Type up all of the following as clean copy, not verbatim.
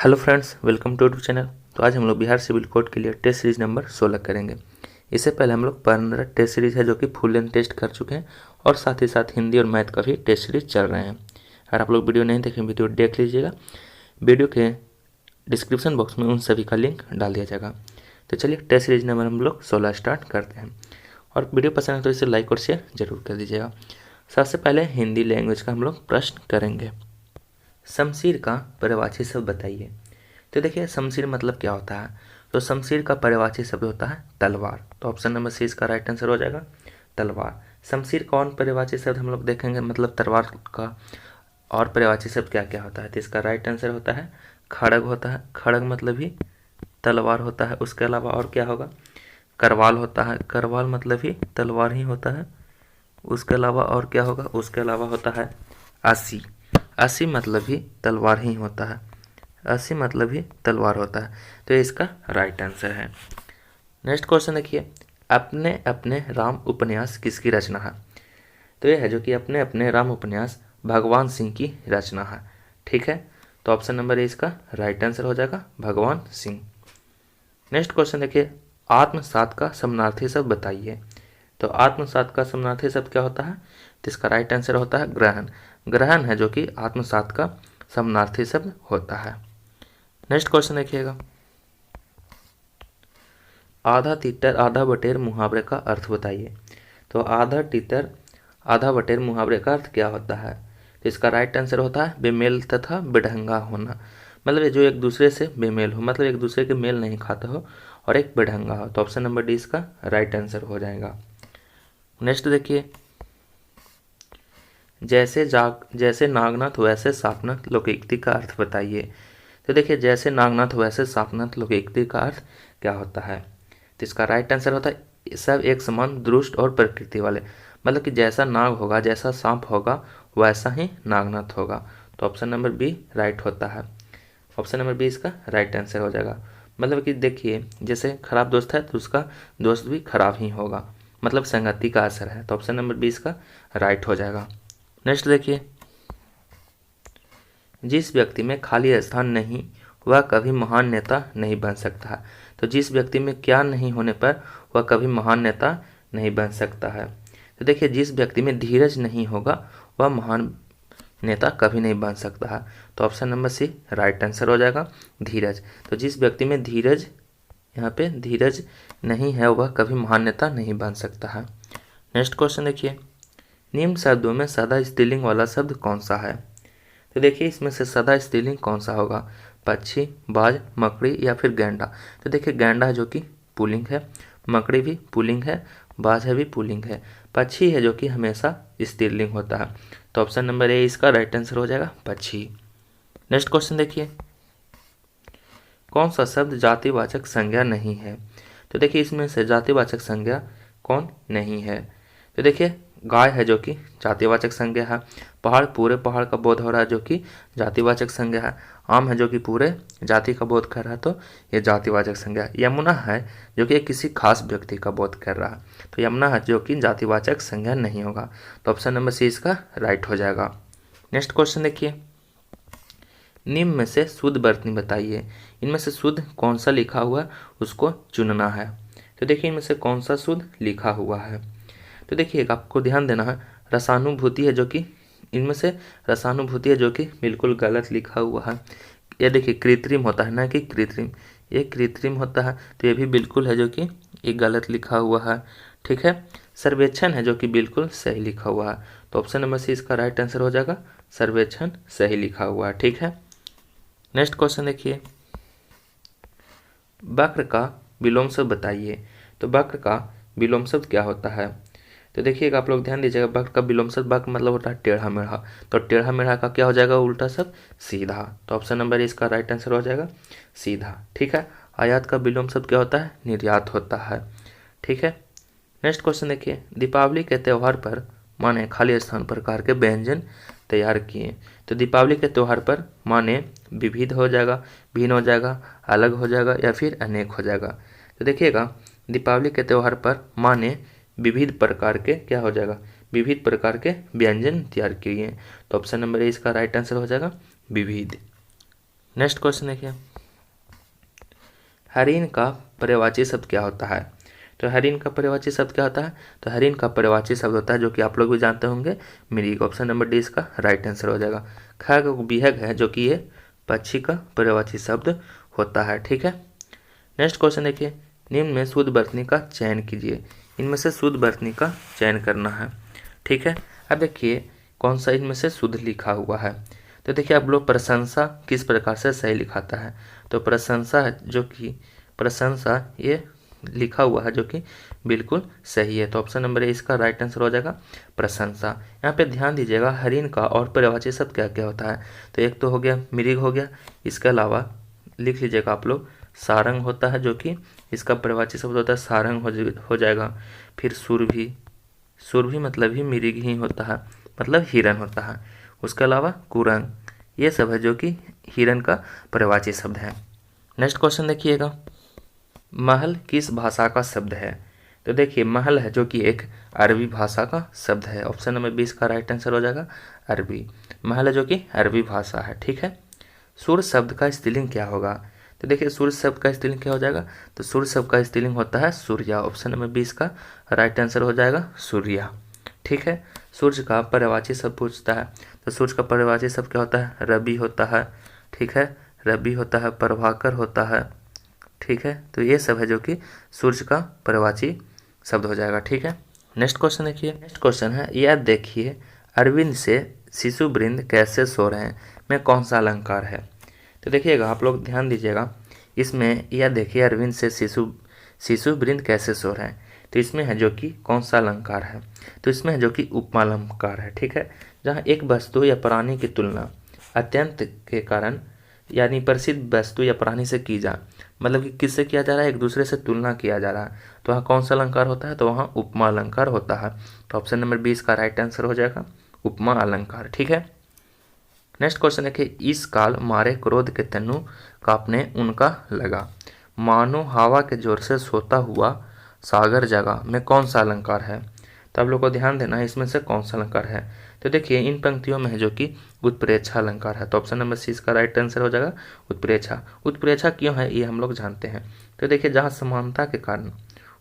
Hello friends, welcome to channel. तो आज हम लोग बिहार सिविल कोड के लिए टेस्ट सीरीज नंबर 16 करेंगे। इससे पहले हम लोग 15 टेस्ट सीरीज है जो कि फुल लेंथ टेस्ट कर चुके हैं और साथ ही साथ हिंदी और मैथ का भी टेस्ट सीरीज चल रहे हैं। अगर आप लोग वीडियो नहीं देखें, वीडियो देख लीजिएगा। वीडियो के डिस्क्रिप्शन बॉक्स में उन सभी का लिंक डाल दिया जाएगा। तो चलिए टेस्ट सीरीज नंबर हम लोग 16 स्टार्ट करते हैं। और वीडियो पसंद है तो इसे लाइक और शेयर जरूर कर दीजिएगा। सबसे पहले हिंदी लैंग्वेज का हम लोग प्रश्न करेंगे। शमशीर का पर्यायवाची शब्द बताइए। तो देखिए शमशीर मतलब क्या होता है। तो शमशीर का पर्यायवाची शब्द होता है तलवार। तो ऑप्शन नंबर सी इसका राइट आंसर हो जाएगा, तलवार। शमशीर का और पर्यायवाची शब्द हम लोग देखेंगे, मतलब तलवार का और पर्यायवाची शब्द क्या क्या होता है। तो इसका राइट आंसर होता है खड़ग होता है। खड़ग मतलब ही तलवार होता है। उसके अलावा और क्या होगा, करवाल होता है। करवाल मतलब ही तलवार ही होता है। उसके अलावा और क्या होगा, उसके अलावा होता है अस्सी। अस्सी मतलब ही तलवार ही होता है। अस्सी मतलब ही तलवार होता है। तो ये इसका राइट आंसर है। नेक्स्ट क्वेश्चन देखिए, अपने अपने राम उपन्यास किसकी रचना है। तो ये है जो कि अपने अपने राम उपन्यास भगवान सिंह की रचना है। ठीक है, तो ऑप्शन नंबर ए इसका राइट आंसर हो जाएगा, भगवान सिंह। नेक्स्ट क्वेश्चन देखिए, आत्मसात का समानार्थी शब्द बताइए। तो आत्मसात का समानार्थी शब्द क्या होता है। तो इसका राइट आंसर होता है ग्रहण। ग्रहण है जो कि आत्मसात का समानार्थी शब्द होता है। नेक्स्ट क्वेश्चन देखिएगा, आधा तीतर आधा बटेर मुहावरे का अर्थ बताइए। तो आधा तीतर आधा बटेर मुहावरे का अर्थ क्या होता है। तो इसका राइट आंसर होता है बेमेल तथा बेढंगा होना। मतलब ये जो एक दूसरे से बेमेल हो, मतलब एक दूसरे के मेल नहीं खाता हो और एक बेढंगा हो। तो ऑप्शन नंबर डी इसका राइट आंसर हो जाएगा। नेक्स्ट देखिए, जैसे नागनाथ वैसे सापनाथ लोकोक्ति का अर्थ बताइए। तो देखिए जैसे नागनाथ वैसे सापनाथ लोकोक्ति का अर्थ क्या होता है। तो इसका राइट आंसर होता है सब एक समान दुष्ट और प्रकृति वाले। मतलब कि जैसा नाग होगा, जैसा सांप होगा, वैसा ही नागनाथ होगा। तो ऑप्शन नंबर बी राइट होता है। ऑप्शन नंबर बी इसका राइट आंसर हो जाएगा। मतलब कि देखिए जैसे खराब दोस्त है तो उसका दोस्त भी खराब ही होगा, मतलब संगति का असर है। तो ऑप्शन नंबर बी इसका राइट हो जाएगा। नेक्स्ट देखिए, जिस व्यक्ति में खाली स्थान नहीं वह कभी महान नेता नहीं बन सकता। तो जिस व्यक्ति में क्या नहीं होने पर वह कभी महान नेता नहीं बन सकता है। तो देखिए जिस व्यक्ति में धीरज नहीं होगा वह महान नेता कभी नहीं बन सकता है। तो option number C right answer हो जाएगा, धीरज। तो जिस व्यक्ति में धीरज, यहाँ पे धीरज नहीं है वह कभी महान नेता नहीं बन सकता है। नेक्स्ट क्वेश्चन देखिए, निम्न शब्दों में सदा स्त्रीलिंग वाला शब्द कौन सा है। तो देखिए इसमें से सदा स्त्रीलिंग कौन सा होगा, पक्षी, बाज, मकड़ी या फिर गैंडा। तो देखिए गैंडा है जो कि पुल्लिंग है, मकड़ी भी पुल्लिंग है, बाज है भी पुल्लिंग है, पक्षी है जो कि हमेशा स्त्रीलिंग होता है। तो ऑप्शन नंबर ए इसका राइट आंसर हो जाएगा, पक्षी। नेक्स्ट क्वेश्चन देखिए, कौन सा शब्द जातिवाचक संज्ञा नहीं है। तो देखिए इसमें से जातिवाचक संज्ञा कौन नहीं है। तो देखिए गाय है जो कि जातिवाचक संज्ञा है, पहाड़ पूरे पहाड़ का बोध हो रहा है जो कि जातिवाचक संज्ञा है, आम है जो कि पूरे जाति का बोध कर रहा है तो ये जातिवाचक संज्ञा है, यमुना है जो कि किसी खास व्यक्ति का बोध कर रहा है तो यमुना है जो कि जातिवाचक संज्ञा नहीं होगा। तो ऑप्शन नंबर सी इसका राइट हो जाएगा। नेक्स्ट क्वेश्चन देखिए, निम्न में से शुद्ध वर्तनी बताइए। इनमें से शुद्ध कौन सा लिखा हुआ है उसको चुनना है। तो देखिए इनमें से कौन सा शुद्ध लिखा हुआ है। तो देखिए आपको ध्यान देना है, रसानुभूति है जो कि इनमें से रसानुभूति है जो कि बिल्कुल गलत लिखा हुआ है। ये देखिए कृत्रिम होता है ना कि कृत्रिम, ये कृत्रिम होता है तो ये भी बिल्कुल है जो कि ये गलत लिखा हुआ है। ठीक है, सर्वेक्षण है जो कि बिल्कुल सही लिखा हुआ है। तो ऑप्शन नंबर सी इसका राइट आंसर हो जाएगा, सर्वेक्षण सही लिखा हुआ है। ठीक है, नेक्स्ट क्वेश्चन देखिए, वक्र का विलोम शब्द बताइए। तो वक्र का विलोम शब्द क्या होता है। तो देखिएगा आप लोग ध्यान दीजिएगा, वक्र का विलोम शब्द वक्र मतलब होता है टेढ़ा मेढ़ा। तो टेढ़ा मेढ़ा का क्या हो जाएगा उल्टा शब्द, सीधा। तो ऑप्शन नंबर इसका राइट आंसर हो जाएगा, सीधा। ठीक है, आयात का विलोम शब्द क्या होता है, निर्यात होता है। ठीक है, नेक्स्ट क्वेश्चन देखिए, दीपावली के त्यौहार पर माँ ने खाली स्थान प्रकार के व्यंजन तैयार किए। तो दीपावली के त्यौहार पर माँ ने विविध हो जाएगा, भिन्न हो जाएगा, अलग हो जाएगा या फिर अनेक हो जाएगा। तो देखिएगा दीपावली के त्यौहार पर माँ ने विविध प्रकार के क्या हो जाएगा, विविध प्रकार के व्यंजन तैयार किए। तो ऑप्शन नंबर ए इसका राइट आंसर हो जाएगा, विविध। नेक्स्ट क्वेश्चन देखिए, हरिण का पर्यायवाची शब्द क्या होता है? तो हरिण का पर्यायवाची शब्द क्या होता है? तो हरिण का पर्यायवाची शब्द होता है, जो कि आप लोग भी जानते होंगे, मृग। ऑप्शन नंबर डी इसका राइट आंसर हो जाएगा। खग विहग है, जो कि ये पक्षी का पर्यायवाची शब्द होता है। ठीक है, नेक्स्ट क्वेश्चन देखिए, निम्न में शुद्ध वर्तनी का चयन कीजिए। इनमें से शुद्ध वर्तनी का चयन करना है। ठीक है, अब देखिए कौन सा इनमें से शुद्ध लिखा हुआ है। तो देखिए आप लोग, प्रशंसा किस प्रकार से सही लिखाता है? तो प्रशंसा जो कि प्रशंसा ये लिखा हुआ है, जो कि बिल्कुल सही है। तो ऑप्शन नंबर ए इसका राइट आंसर हो जाएगा, प्रशंसा। यहाँ पे ध्यान दीजिएगा, हरिण का और पर्यायवाची शब्द क्या क्या होता है। तो एक तो हो गया मृग हो गया, इसके अलावा लिख लीजिएगा आप लोग, सारंग होता है, जो कि इसका पर्यायवाची शब्द होता है सारंग हो जाएगा। फिर सुरभि, सुरभि मतलब ही मृग ही होता है, मतलब हिरन होता है। उसके अलावा कुरंग, ये सब है जो कि हिरन का पर्यायवाची शब्द है। नेक्स्ट क्वेश्चन देखिएगा, महल किस भाषा का शब्द है? तो देखिए महल है, जो कि एक अरबी भाषा का शब्द है। ऑप्शन नंबर 20 का राइट आंसर हो जाएगा, अरबी। महल है, जो कि अरबी भाषा है। ठीक है, सूर्य शब्द का स्त्रीलिंग क्या होगा? तो देखिए सूर्य शब्द का स्त्रीलिंग क्या हो जाएगा? तो सूर्य शब्द का स्त्रीलिंग होता है सूर्या। ऑप्शन नंबर 20 का राइट आंसर हो जाएगा सूर्या। ठीक है, सूर्य का पर्यायवाची शब्द पूछता है, तो सूर्य का पर्यायवाची शब्द क्या होता है? रवि होता है। ठीक है, रवि होता है, प्रभाकर होता है। ठीक है, तो ये सब है जो कि सूर्य का पर्यायवाची शब्द हो जाएगा। ठीक है, नेक्स्ट क्वेश्चन देखिए, नेक्स्ट क्वेश्चन है, यह देखिए अरविंद से शिशु वृंद कैसे सो रहे हैं में कौन सा अलंकार है? तो देखिएगा आप लोग ध्यान दीजिएगा, इसमें यह देखिए अरविंद से शिशु वृंद कैसे सो रहे हैं। तो इसमें है जो कि कौन सा अलंकार है? तो इसमें है जो कि उपमा अलंकार है। ठीक है, जहाँ एक वस्तु या प्राणी की तुलना अत्यंत के कारण यानी प्रसिद्ध वस्तु या प्राणी से की जाए, मतलब कि किससे किया जा रहा है? एक दूसरे से तुलना किया जा रहा है, तो वहाँ कौन सा अलंकार होता है? तो वहाँ उपमा अलंकार होता है। तो ऑप्शन नंबर 20 का राइट आंसर हो जाएगा उपमा अलंकार। ठीक है, नेक्स्ट क्वेश्चन देखिए, इस काल मारे क्रोध के तनु कांपने उनका लगा, मानो हवा के जोर से सोता हुआ सागर जगा में कौन सा अलंकार है? तो आप लोग को ध्यान देना है, इसमें से कौन सा अलंकार है। तो देखिए इन पंक्तियों में है जो कि उत्प्रेक्षा अलंकार है। तो ऑप्शन नंबर सी इसका राइट आंसर हो जाएगा उत्प्रेक्षा। उत्प्रेक्षा क्यों है ये हम लोग जानते हैं। तो देखिए जहाँ समानता के कारण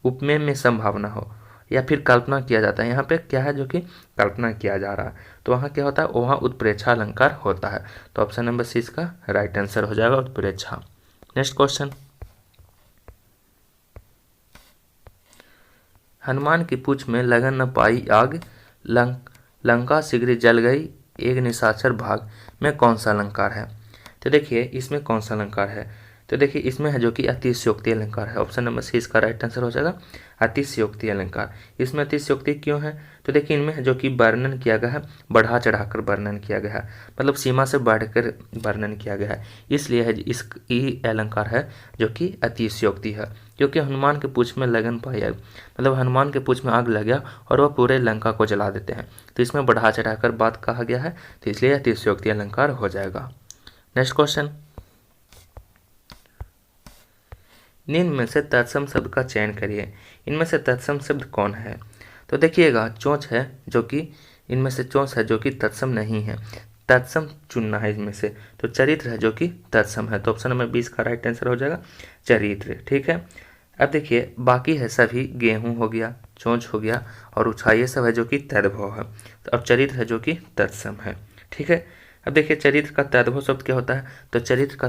उपमेय में संभावना हो या फिर कल्पना किया जाता है, यहाँ पे क्या है? जो कि कल्पना किया जा रहा है, तो वहाँ क्या होता है? वहाँ उत्प्रेक्षा अलंकार होता है। तो ऑप्शन नंबर सी इसका राइट आंसर हो जाएगा उत्प्रेक्षा। नेक्स्ट क्वेश्चन, हनुमान की पूंछ में लगन न पाई आग, लंका शीघ्र जल गई, एक निशाचर भाग में कौन सा अलंकार है? तो देखिए इसमें कौन सा अलंकार है? तो देखिए इसमें है जो कि अतिशयोक्ति अलंकार है। ऑप्शन नंबर सी इसका राइट आंसर हो जाएगा अतिशयोक्ति अलंकार। इसमें अतिशयोक्ति क्यों है? तो देखिए इनमें है जो कि वर्णन किया गया है, बढ़ा चढ़ाकर वर्णन किया गया है, मतलब सीमा से बढ़कर वर्णन किया गया है, इसलिए है इस अलंकार है जो कि अतिशयोक्ति है। क्योंकि हनुमान के पूंछ में लगन पाई आग, मतलब हनुमान के पूंछ में आग लग गया और वह पूरे लंका को जला देते हैं, तो इसमें बढ़ा चढ़ाकर बात कहा गया है, तो इसलिए अतिशयोक्ति अलंकार हो जाएगा। नेक्स्ट क्वेश्चन, निम्न में से तत्सम शब्द का चयन करिए। इनमें से तत्सम शब्द कौन है? तो देखिएगा चोंच है, जो कि इनमें से चोंच है जो कि तत्सम नहीं है, तत्सम चुनना है इसमें से। तो चरित्र है जो कि तत्सम है। तो ऑप्शन नंबर 20 का राइट आंसर हो जाएगा चरित्र। ठीक है, अब देखिए बाकी है सभी, गेहूं हो गया, चोंच हो गया और उछाई, ये सब है जो कि तद्भव है। तो अब चरित्र है जो कि तत्सम है। ठीक है, अब देखिए चरित्र का तद्भव शब्द क्या होता है? तो चरित्र का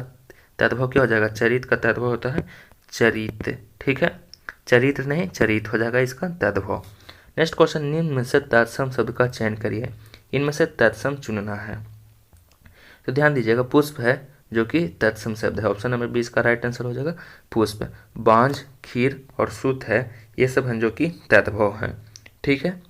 तद्भव क्या हो जाएगा? चरित्र का तद्भव होता है चरित। ठीक है, चरित्र नहीं चरित हो जाएगा इसका तद्भव। नेक्स्ट क्वेश्चन, निम्न में से तत्सम शब्द का चयन करिए। इनमें से तत्सम चुनना है। तो ध्यान दीजिएगा पुष्प है जो कि तत्सम शब्द है। ऑप्शन नंबर 20 का राइट आंसर हो जाएगा पुष्प। बांझ, खीर और सूत है, ये सब हैं जो कि तद्भव हैं। ठीक है,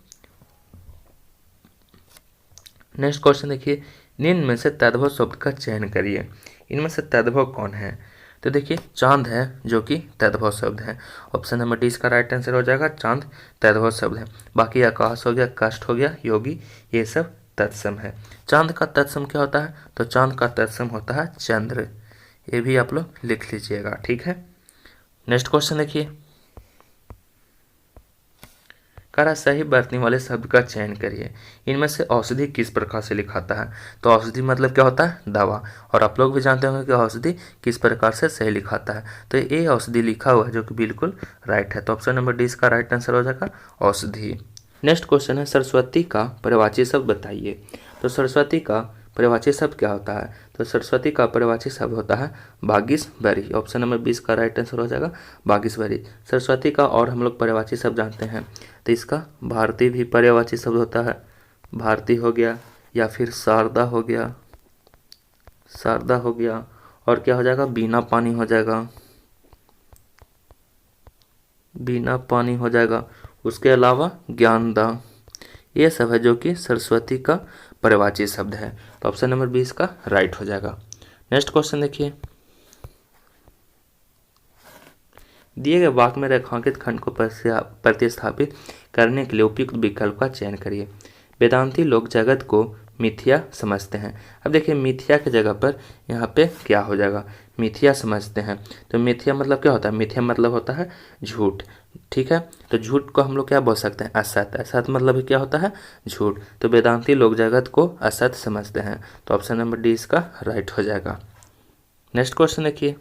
नेक्स्ट क्वेश्चन देखिए, निम्न में से तद्भव शब्द का चयन करिए। इनमें से तद्भव कौन है? तो देखिए चांद है जो कि तद्भव शब्द है। ऑप्शन नंबर डी इसका राइट आंसर हो जाएगा चांद तद्भव शब्द है। बाकी आकाश हो गया, काष्ठ हो गया, योगी, ये सब तत्सम है। चांद का तत्सम क्या होता है? तो चांद का तत्सम होता है चंद्र। ये भी आप लोग लिख लीजिएगा। ठीक है, नेक्स्ट क्वेश्चन देखिए, कह रहा सही बरतने वाले शब्द का चयन करिए। इनमें से औषधि किस प्रकार से लिखाता है? तो औषधि मतलब क्या होता है? दवा। और आप लोग भी जानते होंगे कि औषधि किस प्रकार से सही लिखाता है। तो ये औषधि लिखा हुआ है जो कि बिल्कुल राइट है। तो ऑप्शन नंबर डी इसका राइट आंसर हो जाएगा औषधि। नेक्स्ट क्वेश्चन है सरस्वती का परिवाची शब्द बताइए। तो सरस्वती का परिवाची शब्द क्या होता है? तो सरस्वती का परिवाची शब्द होता है बागीसबरी। ऑप्शन नंबर 20 का राइट आंसर हो जाएगा बागीसबरी। सरस्वती का और हम लोग पर्यायवाची शब्द जानते हैं, तो इसका भारती भी पर्यायवाची शब्द होता है। भारती हो गया या फिर शारदा हो गया, शारदा हो गया, और क्या हो जाएगा? बीना पानी हो जाएगा, बीना पानी हो जाएगा। उसके अलावा ज्ञानदा, ये सब है जो कि सरस्वती का पर्यायवाची शब्द है। तो ऑप्शन नंबर 20 का राइट हो जाएगा। नेक्स्ट क्वेश्चन देखिए, दिए गए वाक्य में रेखांकित खंड को प्रतिस्थापित करने के लिए उपयुक्त विकल्प का चयन करिए। वेदांती लोग जगत को मिथ्या समझते हैं। अब देखिए मिथ्या की जगह पर यहाँ पे क्या हो जाएगा? मिथ्या समझते हैं। तो मिथ्या मतलब क्या होता है? मिथ्या मतलब होता है झूठ। ठीक है, तो झूठ को हम लोग क्या बोल सकते हैं? असत। असत मतलब क्या होता है? झूठ। तो वेदांती लोग जगत को असत समझते हैं। तो ऑप्शन नंबर डी इसका राइट हो जाएगा। नेक्स्ट क्वेश्चन देखिए,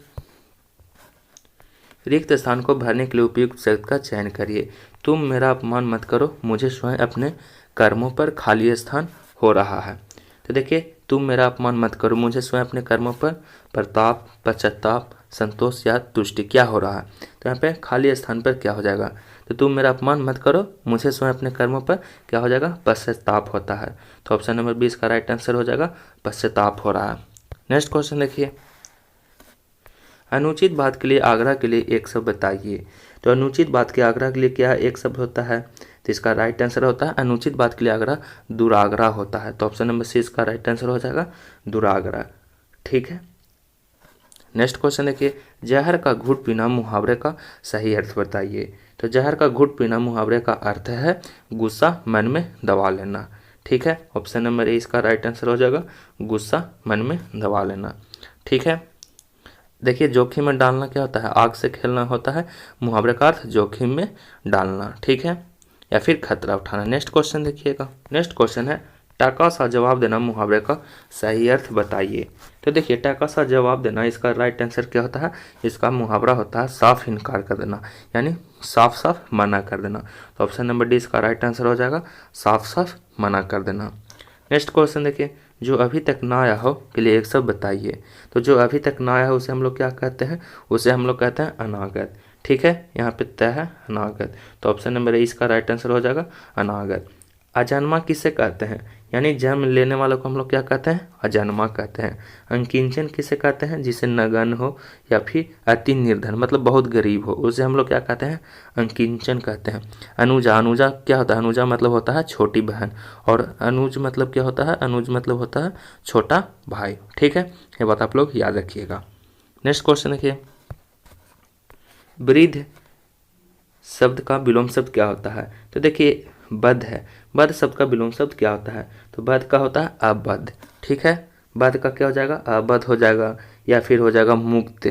रिक्त स्थान को भरने के लिए उपयुक्त शब्द का चयन करिए। तुम मेरा अपमान मत करो, मुझे स्वयं अपने कर्मों पर खाली स्थान हो रहा है। तो देखिए तुम मेरा अपमान मत करो, मुझे स्वयं अपने कर्मों पर प्रताप, पश्चाताप, संतोष या तुष्टि क्या हो रहा है? तो यहाँ पे खाली स्थान पर क्या हो जाएगा? तो तुम मेरा अपमान मत करो, मुझे स्वयं अपने कर्मों पर क्या हो जाएगा? पश्चाताप होता है। तो ऑप्शन नंबर 20 का राइट आंसर हो जाएगा पश्चाताप हो रहा है। नेक्स्ट क्वेश्चन देखिए, अनुचित बात के लिए आग्रह के लिए एक शब्द बताइए। तो अनुचित बात के आग्रह के लिए क्या एक शब्द होता है? तो इसका राइट आंसर होता है अनुचित बात के लिए आग्रह दुराग्रह होता है। तो ऑप्शन नंबर सी इसका राइट आंसर हो जाएगा दुराग्रह। ठीक है, नेक्स्ट क्वेश्चन देखिए, जहर का घूंट पीना मुहावरे का सही अर्थ बताइए। तो जहर का घूंट पीना मुहावरे का अर्थ है गुस्सा मन में दबा लेना। ठीक है, ऑप्शन नंबर ए इसका राइट आंसर हो जाएगा गुस्सा मन में दबा लेना। ठीक है, देखिए जोखिम में डालना क्या होता है? आग से खेलना होता है। मुहावरे का अर्थ जोखिम में डालना। ठीक है, या फिर खतरा उठाना। नेक्स्ट क्वेश्चन देखिएगा, नेक्स्ट क्वेश्चन है टाका सा जवाब देना मुहावरे का सही अर्थ बताइए। तो देखिए टाका सा जवाब देना, इसका राइट आंसर क्या होता है? इसका मुहावरा होता है साफ इनकार कर देना, यानी साफ साफ मना कर देना। तो ऑप्शन नंबर डी इसका राइट आंसर हो जाएगा साफ साफ मना कर देना। नेक्स्ट क्वेश्चन देखिए, जो अभी तक ना आया हो के लिए एक शब्द बताइए। तो जो अभी तक ना आया हो उसे हम लोग क्या कहते हैं? उसे हम लोग कहते हैं अनागत। ठीक है, यहाँ पे तय है अनागत। तो ऑप्शन नंबर ए इसका राइट आंसर हो जाएगा अनागत। अजन्मा किसे कहते हैं? यानी जन्म लेने वालों को हम लोग क्या कहते हैं? अजन्मा कहते हैं। अंकिंचन किसे कहते हैं? जिसे नगण्य हो या फिर अति निर्धन मतलब बहुत गरीब हो, उसे हम लोग क्या कहते हैं? अंकिंचन कहते हैं। अनुजा, अनुजा क्या होता है? अनुजा मतलब होता है छोटी बहन, और अनुज मतलब क्या होता है? अनुज मतलब होता है छोटा भाई। ठीक है, ये बात आप लोग याद रखिएगा। नेक्स्ट क्वेश्चन देखिए, वृद्ध शब्द का विलोम शब्द क्या होता है? तो देखिए बद्ध है, बद्ध शब्द का विलोम शब्द क्या होता है? तो बद्ध का होता है अबद्ध। ठीक है, बद्ध का क्या हो जाएगा? अबद्ध हो जाएगा या फिर हो जाएगा मुक्त।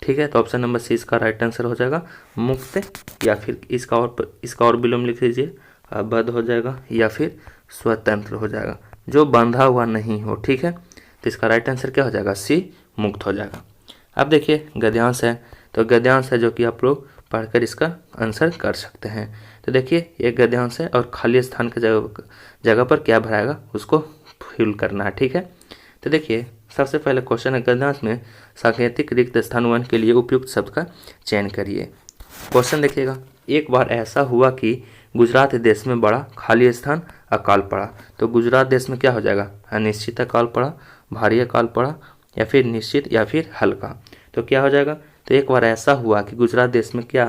ठीक है, तो ऑप्शन नंबर सी इसका राइट आंसर हो जाएगा मुक्त, या फिर इसका और विलोम लिख लीजिए अबद्ध हो जाएगा या फिर स्वतंत्र हो जाएगा, जो बंधा हुआ नहीं हो। ठीक है, तो इसका राइट आंसर क्या हो जाएगा? सी मुक्त हो जाएगा। अब देखिए गद्यांश है, तो गद्यांश है जो कि आप लोग पढ़कर इसका आंसर कर सकते हैं। तो देखिए एक गद्यांश है और खाली स्थान के जगह पर क्या भराएगा उसको फिल करना है। ठीक है, तो देखिए सबसे पहले क्वेश्चन है गद्यांश में सांकेतिक रिक्त स्थान 1 के लिए उपयुक्त शब्द का चयन करिए। क्वेश्चन देखिएगा, एक बार ऐसा हुआ कि गुजरात देश में बड़ा खाली स्थान अकाल पड़ा। तो गुजरात देश में क्या हो जाएगा? अनिश्चित अकाल पड़ा, भारी अकाल पड़ा, या फिर निश्चित या फिर हल्का। तो क्या हो जाएगा? तो एक बार ऐसा हुआ कि गुजरात देश में क्या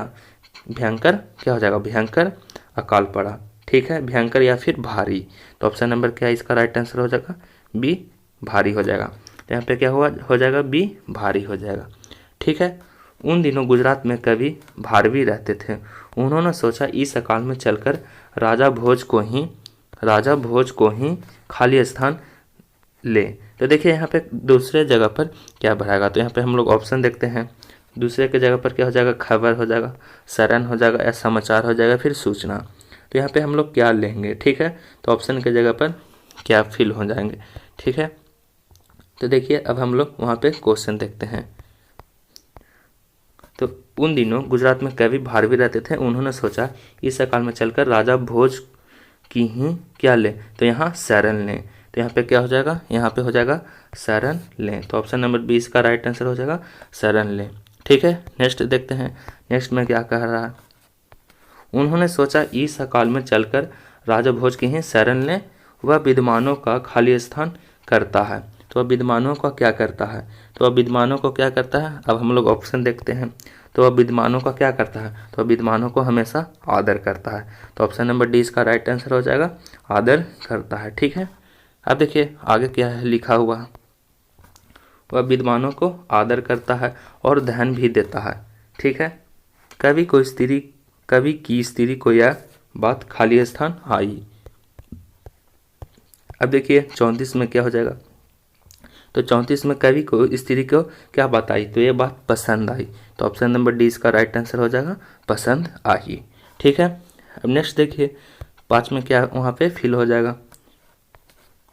भयंकर क्या हो जाएगा? भयंकर अकाल पड़ा। ठीक है, भयंकर या फिर भारी। तो ऑप्शन नंबर क्या है इसका राइट आंसर हो जाएगा बी भारी हो जाएगा। तो यहाँ पे क्या हुआ हो जाएगा? बी भारी हो जाएगा। ठीक है, उन दिनों गुजरात में कवि भारवी रहते थे। उन्होंने सोचा इस अकाल में चलकर राजा भोज को ही खाली स्थान ले। तो देखिए यहाँ पे दूसरे जगह पर क्या भराएगा? तो यहाँ पे हम लोग ऑप्शन देखते हैं। दूसरे के जगह पर क्या हो जाएगा? खबर हो जाएगा, शरण हो जाएगा, या समाचार हो जाएगा, फिर सूचना। तो तो यहाँ पे हम लोग क्या लेंगे, ठीक है। तो ऑप्शन की जगह पर क्या फिल हो जाएंगे, ठीक है। तो देखिए अब हम लोग वहाँ पे क्वेश्चन देखते हैं। तो उन दिनों गुजरात में कवि भारवी रहते थे, उन्होंने सोचा इस काल में चलकर राजा भोज की ही क्या ले, तो यहाँ शरण लें। तो यहाँ पे क्या हो जाएगा, यहाँ पे हो जाएगा शरण लें। तो ऑप्शन नंबर 20 का राइट आंसर हो जाएगा शरण लें, ठीक है। नेक्स्ट देखते हैं, नेक्स्ट में क्या कह रहा है। उन्होंने सोचा इस काल में चलकर राजा भोज की ही शरण लें, वह विद्वानों का खाली स्थान करता है। तो वह विद्वानों का क्या करता है, तो वह विद्वानों को क्या करता है। अब हम लोग ऑप्शन देखते हैं। तो वह विद्वानों का क्या करता है, तो वह विद्वानों को हमेशा आदर करता है। तो ऑप्शन नंबर डी इसका राइट आंसर हो जाएगा आदर करता है, ठीक है। अब देखिए आगे क्या है लिखा हुआ, वह विद्वानों को आदर करता है और ध्यान भी देता है, ठीक है। कवि की स्त्री को यह बात खाली स्थान आई। अब देखिए 34 में क्या हो जाएगा। तो 34 में कवि को स्त्री को क्या बात आई, तो ये बात पसंद आई। तो ऑप्शन नंबर डी इसका राइट आंसर हो जाएगा पसंद आई, ठीक है। अब नेक्स्ट देखिए 5 में क्या वहाँ पे फिल हो जाएगा।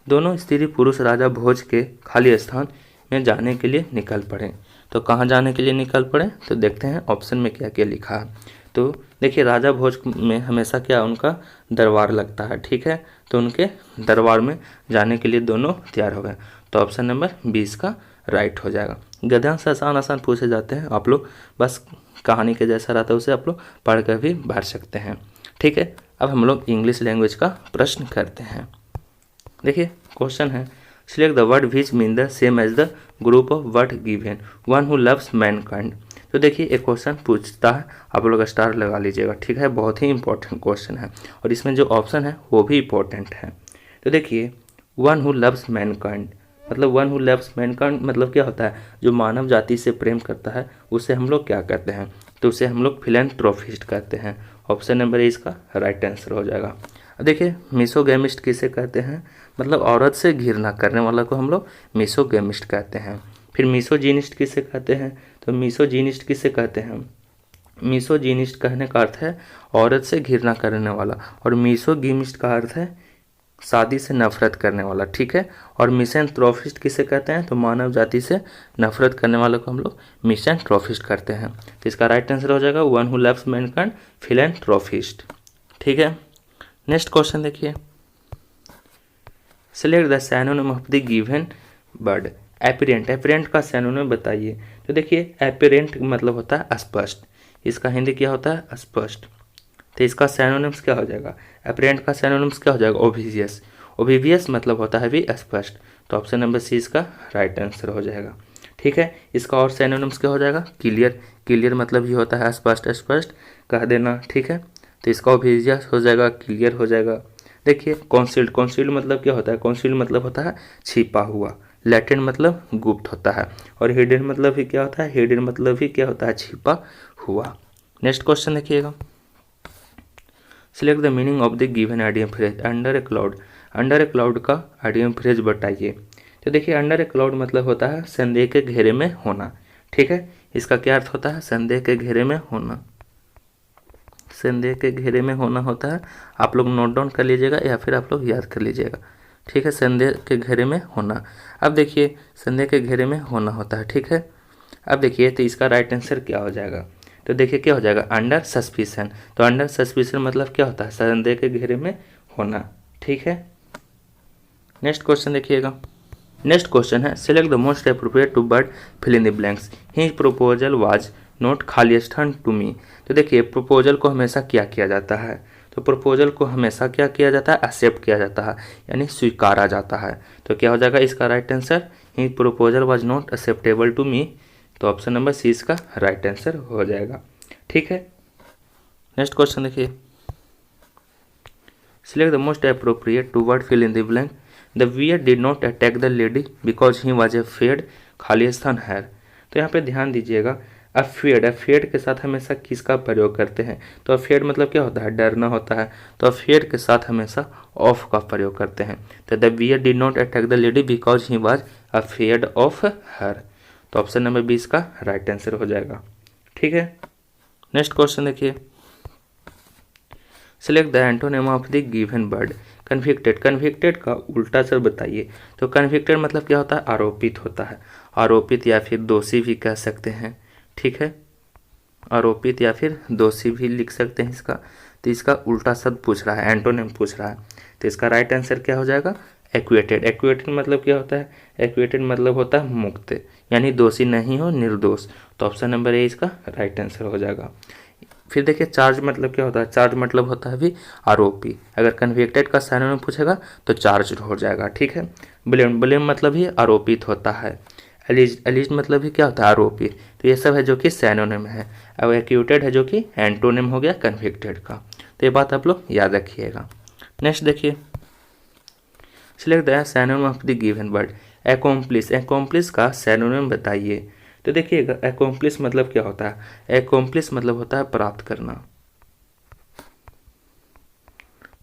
दोनों स्त्री पुरुष राजा भोज के खाली स्थान में जाने के लिए निकल पड़े। तो कहाँ जाने के लिए निकल पड़े, तो देखते हैं ऑप्शन में क्या क्या लिखा है। तो देखिए राजा भोज में हमेशा क्या उनका दरबार लगता है, ठीक है। तो उनके दरबार में जाने के लिए दोनों तैयार हो गए। तो ऑप्शन नंबर 20 का राइट हो जाएगा। गद्यांश आसान आसान पूछे जाते हैं, आप लोग बस कहानी के जैसा रहता है उसे आप लोग पढ़ कर भी भर सकते हैं, ठीक है। अब हम लोग इंग्लिश लैंग्वेज का प्रश्न करते हैं। देखिए क्वेश्चन है, select the word which mean the same as the group of word given, one who loves mankind. तो देखिए एक क्वेश्चन पूछता है, आप लोग स्टार लगा लीजिएगा, ठीक है। बहुत ही इंपॉर्टेंट क्वेश्चन है और इसमें जो ऑप्शन है वो भी इंपॉर्टेंट है। तो देखिए वन हु लव्स मैनकाइंड मतलब वन हु लव्स मैनकाइंड मतलब क्या होता है, जो मानव जाति से प्रेम करता है उसे हम लोग क्या करते हैं, तो उसे हम लोग फिलैंथ्रोपिस्ट कहते हैं। ऑप्शन नंबर ए इसका राइट आंसर हो जाएगा। देखिए मिसोगैमिस्ट किसे कहते हैं, मतलब औरत से घृणा करने वाला को हम लोग मिसोगैमिस्ट कहते हैं। फिर मिसोजीनिस्ट किसे कहते हैं, तो मिसोजीनिस्ट किसे कहते हैं, मिसोजीनिस्ट कहने का अर्थ है औरत से घृणा करने वाला, और मिसोगिमिस्ट का अर्थ है शादी से नफरत करने वाला, ठीक है। और मिसैंथ्रोपिस्ट किसे कहते हैं, तो मानव जाति से नफरत करने वाले को हम लोग मिसैंथ्रोपिस्ट करते हैं। तो इसका राइट आंसर हो जाएगा one who loves Mankind philanthropist, ठीक है। नेक्स्ट क्वेश्चन देखिए, select the synonym of the given word apparent. Apparent का सैनोनिम बताइए। तो देखिए एपरेंट मतलब होता है स्पष्ट, इसका हिंदी क्या होता है स्पष्ट। तो इसका सैनोनिम्स क्या हो जाएगा, एपरेंट का सैनोनिम्स क्या हो जाएगा ओब्वियस। ओब्वियस मतलब होता है भी स्पष्ट। तो ऑप्शन नंबर सी इसका राइट आंसर हो जाएगा, ठीक है। इसका और सैनोनिम्स क्या हो जाएगा क्लियर। क्लियर मतलब ये होता है स्पष्ट, स्पष्ट कह देना, ठीक है। तो इसका ओब्वियस हो जाएगा, क्लियर हो जाएगा। देखिए कॉन्सील्ड, कॉन्सील्ड मतलब क्या होता है, कॉन्सील्ड मतलब होता है छिपा हुआ। लैटेंट मतलब गुप्त होता है, और हिडन मतलब भी क्या होता है, हिडन मतलब भी क्या होता है छिपा हुआ। नेक्स्ट क्वेश्चन देखिएगा, select the meaning of the given idiom phrase under A cloud. Under A cloud का आइडियम फ्रेज बताइए। तो देखिए अंडर ए क्लाउड मतलब होता है संदेह के घेरे में होना, ठीक है। इसका क्या अर्थ होता है, संदेह के घेरे में होना, संदेह के घेरे में होना होता है। आप लोग नोट डाउन कर लीजिएगा या फिर आप लोग याद कर लीजिएगा, ठीक है। संदेह के घेरे में होना, अब देखिए संदेह के घेरे में होना होता है, ठीक है। अब देखिए तो इसका राइट आंसर क्या हो जाएगा, तो देखिए क्या हो जाएगा अंडर सस्पिशन। तो अंडर सस्पिशन मतलब क्या होता है, संदेह के घेरे में होना, ठीक है। नेक्स्ट क्वेश्चन देखिएगा, नेक्स्ट क्वेश्चन है select the most appropriate to word fill in the blanks, his proposal was not खाली स्थान टू मी। तो देखिए प्रपोजल को हमेशा क्या किया जाता है, तो प्रपोजल को हमेशा क्या किया जाता है, एक्सेप्ट किया जाता है, यानी स्वीकारा जाता है। तो क्या हो जाएगा इसका right answer, he proposal was not acceptable to me. तो ऑप्शन नंबर सी इसका राइट आंसर हो जाएगा, ठीक है। नेक्स्ट क्वेश्चन देखिए, select the most appropriate to word fill in the blank, the bear did not attack the lady because he was afraid, खाली स्थान है। तो यहाँ पे ध्यान दीजिएगा, अफेयर्ड, अफेयर्ड के साथ हमेशा किसका प्रयोग करते हैं, तो अफेयर्ड मतलब क्या होता है, डरना होता है। तो अफेयर्ड के साथ हमेशा ऑफ का प्रयोग करते हैं। तो the bear did not attack the lady because he was afraid of her. तो ऑप्शन नंबर 20 का राइट आंसर हो जाएगा, ठीक है। नेक्स्ट क्वेश्चन देखिए, select the antonym of the given word. Convicted, convicted का उल्टा सर बताइए। तो कन्विक्टेड मतलब क्या होता है? आरोपित होता है। आरोपित या फिर दोषी भी कह सकते हैं, ठीक है, आरोपित या फिर दोषी भी लिख सकते हैं इसका। तो इसका उल्टा शब्द पूछ रहा है, एंटोनिम पूछ रहा है, तो इसका राइट आंसर क्या हो जाएगा? एक्वेटेड। एक्वेटेड मतलब क्या होता है? एक्वेटेड मतलब होता है मुक्त, यानी दोषी नहीं हो, निर्दोष। तो ऑप्शन नंबर ए इसका राइट आंसर हो जाएगा। फिर देखिए चार्ज मतलब क्या होता है? चार्ज मतलब होता है भी आरोपी। अगर कन्विक्टेड का सिनोनिम पूछेगा तो चार्ज हो जाएगा, ठीक है। ब्लेम, ब्लेम मतलब भी आरोपित होता है। एलिज, एलिज मतलब भी क्या होता है? आरोपी। तो ये सब है जो कि सिनोनिम है। अब एक्यूटेड है जो कि एंटोनिम हो गया कन्विक्टेड का। तो ये बात आप लोग याद रखिएगा। नेक्स्ट देखिए, select the synonym of the given word. Accomplish, accomplish का सिनोनिम बताइए। तो देखिएगा अकॉम्प्लिश मतलब क्या होता है? अकॉम्प्लिश मतलब होता है प्राप्त करना,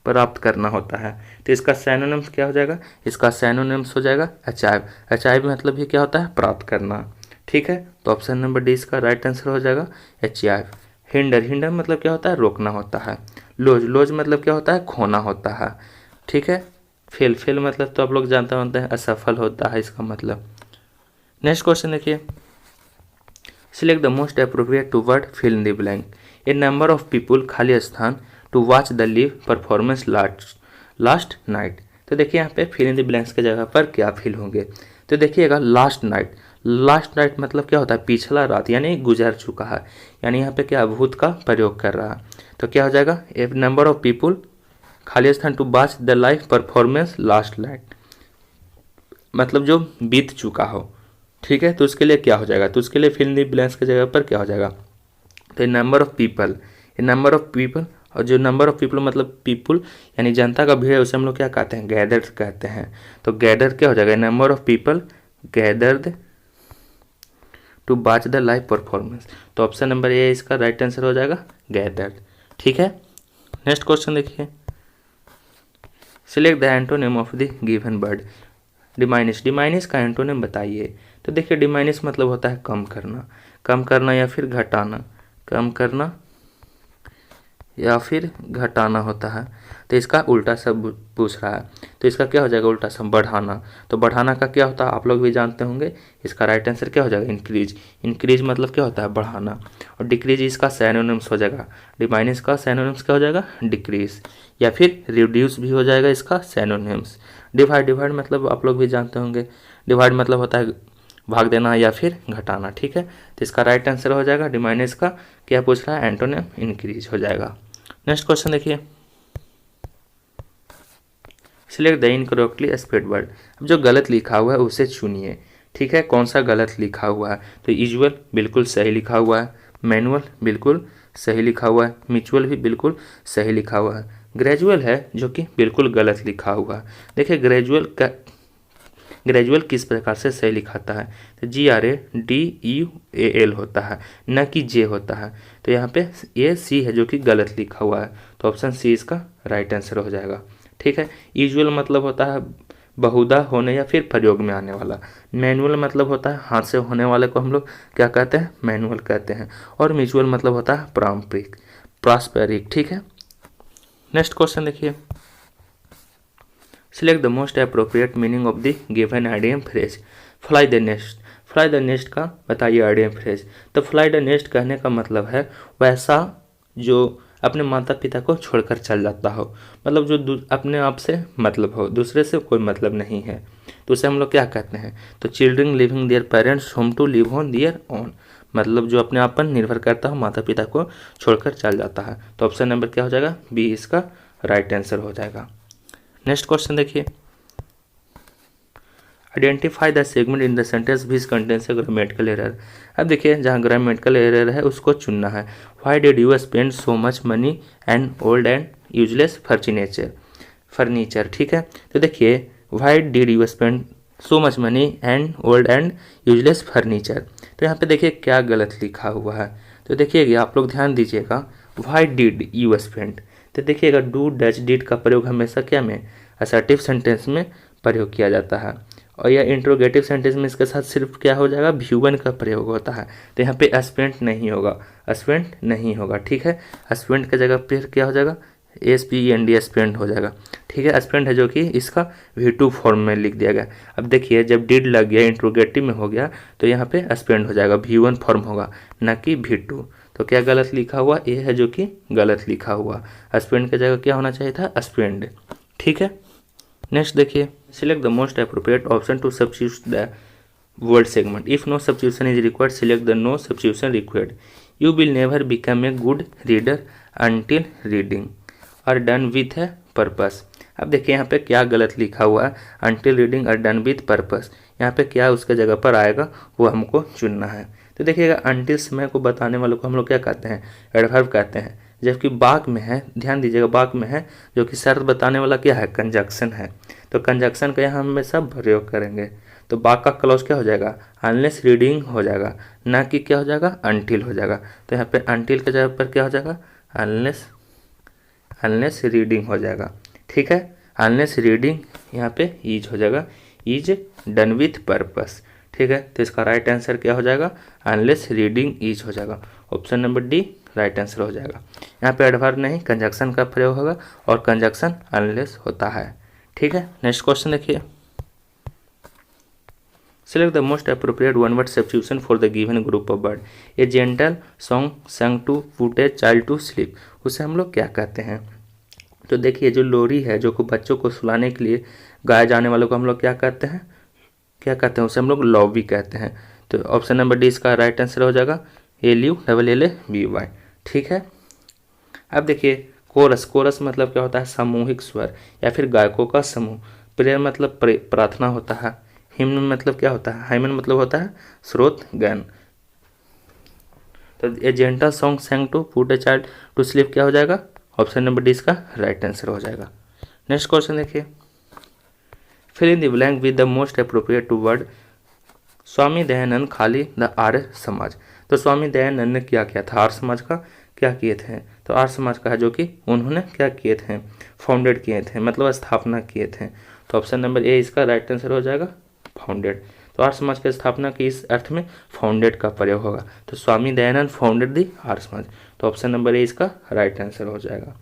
प्राप्त करना होता है। तो इसका सिनोनिम्स क्या हो जाएगा? इसका सिनोनिम्स हो जाएगा अचाइव। अचाइव मतलब ये क्या होता है? प्राप्त करना, ठीक है। तो ऑप्शन नंबर डी इसका राइट आंसर हो जाएगा अचाइव। हिंडर, हिंडर मतलब क्या होता है? रोकना होता है। लॉज, लॉज मतलब क्या होता है? खोना होता है, ठीक है। फेल, फेल मतलब तो आप लोग जानते होते हैं असफल होता है इसका मतलब। नेक्स्ट क्वेश्चन देखिए, select the most appropriate to word fill in the blank. A number of people, खाली स्थान, to watch the live performance last night. तो देखिए यहाँ पे फिल इन द ब्लैंक्स के जगह पर क्या फिल होंगे? तो देखिएगा लास्ट नाइट। लास्ट नाइट मतलब क्या होता है? पिछला रात, यानी गुजर चुका है, यानी यहाँ पे क्या भूत का प्रयोग कर रहा है। तो क्या हो जाएगा? ए नंबर ऑफ पीपुल, खाली स्थान, to watch the life performance last night, मतलब जो बीत चुका हो, ठीक है। तो उसके लिए क्या हो जाएगा? तो उसके लिए फिल इन द ब्लैंक्स की जगह पर क्या हो जाएगा? तो number of people, number of people, और जो नंबर ऑफ पीपल मतलब पीपल यानी जनता का भीड़ है, उसे हम लोग क्या कहते हैं? गैदर्ड कहते हैं। तो गैदर क्या हो जाएगा? Number of people gathered to watch the live performance. तो ऑप्शन नंबर ए इसका राइट आंसर हो जाएगा गैदर्ड, ठीक है। नेक्स्ट क्वेश्चन देखिए, select the antonym of the given word. Diminish, diminish का एंटोनिम बताइए। तो देखिए डिमाइनिश मतलब होता है कम करना, कम करना या फिर घटाना, कम करना या फिर घटाना होता है। तो इसका उल्टा सब पूछ रहा है, तो इसका क्या हो जाएगा? उल्टा सब बढ़ाना। तो बढ़ाना का क्या होता है? आप लोग भी जानते होंगे। इसका राइट आंसर क्या हो जाएगा? इंक्रीज। इंक्रीज मतलब क्या होता है? बढ़ाना। और डिक्रीज इसका सिनोनिम्स हो जाएगा। डिमाइनिश का सिनोनिम्स क्या हो जाएगा? डिक्रीज, या फिर रिड्यूस भी हो जाएगा इसका सिनोनिम्स। डिवाइड, डिवाइड मतलब आप लोग भी जानते होंगे। डिवाइड मतलब होता है भाग देना या फिर घटाना, ठीक है। तो इसका राइट आंसर हो जाएगा डिमाइनिश का क्या पूछ रहा है? एंटोनिम इंक्रीज हो जाएगा। नेक्स्ट क्वेश्चन देखिए, select the incorrectly spelled word. अब जो गलत लिखा हुआ है उसे चुनिए, ठीक है। कौन सा गलत लिखा हुआ है? तो यूजुअल बिल्कुल सही लिखा हुआ है, मैनुअल बिल्कुल सही लिखा हुआ है, म्यूचुअल भी बिल्कुल सही लिखा हुआ है, ग्रेजुअल है जो कि बिल्कुल गलत लिखा हुआ है। देखिए ग्रेजुअल का, ग्रेजुअल किस प्रकार से सही लिखाता है? तो GRADUAL होता है, न कि जे होता है। तो यहाँ पे ये सी है जो कि गलत लिखा हुआ है। तो ऑप्शन सी इसका राइट आंसर हो जाएगा, ठीक है। यूजुअल मतलब होता है बहुधा होने या फिर प्रयोग में आने वाला। मैनुअल मतलब होता है हाथ से होने वाले को हम लोग क्या कहते हैं? मैनुअल कहते हैं। और म्यूचुअल मतलब होता है पारंपरिक, पारस्परिक, ठीक है। नेक्स्ट क्वेश्चन देखिए, select the most appropriate meaning of the given idiom phrase. Fly the nest, fly the nest का बताइए आइडियम फ्रेज। तो फ्लाई द नेस्ट कहने का मतलब है वैसा जो अपने माता पिता को छोड़कर चल जाता हो, मतलब जो अपने आप से मतलब हो, दूसरे से कोई मतलब नहीं है, तो उसे हम लोग क्या कहते हैं? तो children living their parents home to live on their own, मतलब जो अपने आप पर निर्भर करता हो, माता पिता को छोड़कर चल जाता है। तो ऑप्शन नंबर क्या हो जाएगा? बी इसका राइट आंसर हो जाएगा। नेक्स्ट क्वेश्चन देखिए, identify the segment in the sentence which contains A grammatical error. अब देखिए जहाँ ग्रामेटिकल एरर है उसको चुनना है। Why did you spend so much money and old and useless furniture, ठीक है। तो देखिए why did you spend so much money and old and useless furniture, तो यहाँ पे देखिए क्या गलत लिखा हुआ है। तो देखिएगा आप लोग ध्यान दीजिएगा, व्हाई डिड यू स्पेंड, तो देखिएगा डू डच डिड का प्रयोग हमेशा क्या में? असर्टिव सेंटेंस में प्रयोग किया जाता है। और यह इंट्रोगेटिव सेंटेंस में इसके साथ सिर्फ क्या हो जाएगा? V1 का प्रयोग होता है। तो यहाँ पे स्पेंट नहीं होगा, स्पेंट नहीं होगा, ठीक है। स्पेंट की जगह पर क्या हो जाएगा? SPEND एस्पेंड हो जाएगा। ठीक है, एस्पेंड है जो कि इसका V2 फॉर्म में लिख दिया गया। अब देखिए जब डिड लग गया, इंट्रोगेटिव में हो गया, तो यहाँ पे एस्पेंड हो जाएगा, V1 फॉर्म होगा ना कि V2। तो क्या गलत लिखा हुआ, ए है जो कि गलत लिखा हुआ। एस्पेंड की जगह क्या होना चाहिए था, एस्पेंड। ठीक है, नेक्स्ट देखिए, select the most appropriate option to substitute the word segment. If no substitution is required, select the no substitution required. You will never become a good reader until reading are done with है purpose. अब देखिए यहाँ पे क्या गलत लिखा हुआ है, until reading are done with purpose. यहाँ पे क्या उसके जगह पर आएगा वो हमको चुनना है। तो देखिएगा अनटिल समय को बताने वालों को हम लोग क्या कहते हैं, एडवर्ब कहते हैं। जबकि बाक में है, ध्यान दीजिएगा, बाक में है जो कि शर्त बताने वाला क्या है, कंजक्शन है। तो कंजक्शन का यहाँ हमेशा प्रयोग करेंगे। तो बाक का क्लॉज क्या हो जाएगा, अनलेस रीडिंग हो जाएगा, ना कि क्या हो जाएगा, अनटिल हो जाएगा। तो यहाँ पे अनटिल के जगह पर क्या हो जाएगा, अनलेस रीडिंग हो जाएगा। ठीक है, अनलेस रीडिंग यहाँ पे ईज हो जाएगा, ईज डन विथ पर्पस। ठीक है, तो इसका राइट आंसर क्या हो जाएगा, अनलेस रीडिंग ईज हो जाएगा। Option number D right answer हो जाएगा। यहाँ पे एडवर्ब नहीं, कंजक्शन का प्रयोग होगा और कंजक्शन अनलेस होता है। ठीक है, नेक्स्ट क्वेश्चन देखिए, select the most appropriate one word substitution for the given group of bird। a gentle song sung to put a child to sleep, उसे हम लोग क्या कहते हैं। तो देखिए जो लोरी है, जो को बच्चों को सुलाने के लिए गाए जाने वालों को हम लोग क्या कहते हैं, उसे हम लोग लॉबी कहते हैं। तो ऑप्शन नंबर डी इसका राइट आंसर हो जाएगा, LULLABY। ठीक है, अब देखिए कोरस, कोरस मतलब क्या होता है, सामूहिक स्वर या फिर गायकों का समूह। प्रेयर मतलब प्रार्थना होता है। हिम्न मतलब क्या होता है, हाइमन मतलब होता है स्रोत गान। तो a gentle song sang to put a child to sleep क्या हो जाएगा, ऑप्शन नंबर डी इसका राइट आंसर हो जाएगा। नेक्स्ट क्वेश्चन देखिए, fill in the blank with the most appropriate to word. Swami Dayanand खाली द आर्य समाज। तो स्वामी दयानंद ने क्या किया था, आर्य समाज का क्या किए थे। तो आर्य समाज का है जो कि उन्होंने क्या किए थे, फाउंडेड किए थे, मतलब स्थापना किए थे। तो ऑप्शन नंबर ए इसका राइट आंसर हो जाएगा, फाउंडेड। तो आर्य समाज की स्थापना की इस अर्थ में फाउंडेड का प्रयोग होगा। तो स्वामी दयानंद फाउंडेड दी आर्य समाज। तो ऑप्शन नंबर ए इसका राइट आंसर हो जाएगा।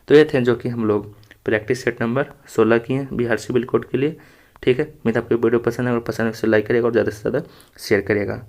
तो ये थे जो कि हम लोग प्रैक्टिस सेट नंबर 16 किए हैं बिहार सिविल कोड के लिए। ठीक है, मेरा आपको वीडियो पसंद है, अगर पसंद है तो लाइक करिएगा और ज़्यादा से ज़्यादा शेयर करिएगा।